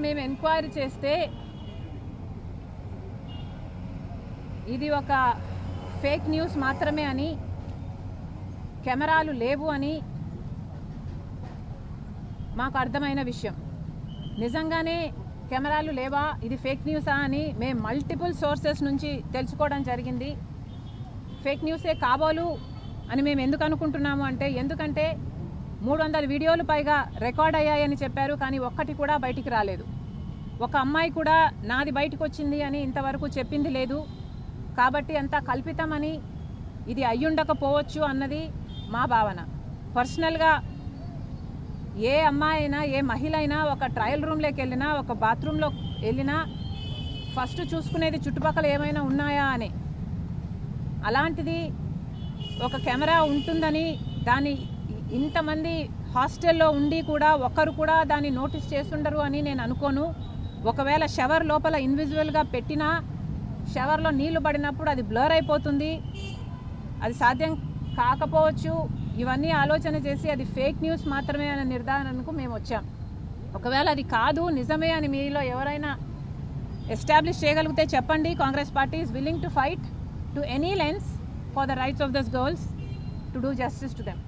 మేము ఎంక్వైరీ చేస్తే ఇది ఒక ఫేక్ న్యూస్ మాత్రమే అని, కెమెరాలు లేవు అని మాకు అర్థమైన విషయం. నిజంగానే కెమెరాలు లేవా, ఇది ఫేక్ న్యూసా అని మేము మల్టిపుల్ సోర్సెస్ నుంచి తెలుసుకోవడం జరిగింది. ఫేక్ న్యూసే కాబోలు అని మేము ఎందుకు అనుకుంటున్నాము అంటే, ఎందుకంటే 300 వీడియోలు పైగా రికార్డ్ అయ్యాయని చెప్పారు, కానీ ఒక్కటి కూడా బయటికి రాలేదు. ఒక అమ్మాయి కూడా నాది బయటకు వచ్చింది అని ఇంతవరకు చెప్పింది లేదు. కాబట్టి అంతా కల్పితమని, ఇది అయ్యుండకపోవచ్చు అన్నది మా భావన. పర్సనల్గా ఏ అమ్మాయి అయినా, ఏ మహిళ అయినా ఒక ట్రయల్ రూమ్లోకి వెళ్ళినా, ఒక బాత్రూంలో వెళ్ళినా ఫస్ట్ చూసుకునేది చుట్టుపక్కల ఏమైనా ఉన్నాయా అని. అలాంటిది ఒక కెమెరా ఉంటుందని, దాన్ని ఇంతమంది హాస్టల్లో ఉండి కూడా ఒక్కరు కూడా దాన్ని నోటీస్ చేస్తుండరు అని నేను అనుకోను. ఒకవేళ షవర్ లోపల ఇన్విజిబుల్గా పెట్టినా షవర్లో నీళ్లు పడినప్పుడు అది బ్లర్ అయిపోతుంది, అది సాధ్యం కాకపోవచ్చు. ఇవన్నీ ఆలోచన చేసి అది ఫేక్ న్యూస్ మాత్రమే అనే నిర్ధారణకు మేము వచ్చాం. ఒకవేళ అది కాదు, నిజమే అని మీలో ఎవరైనా ఎస్టాబ్లిష్ చేయగలిగితే చెప్పండి. Congress party is willing to fight to any lens for the rights of this girls to do justice to them.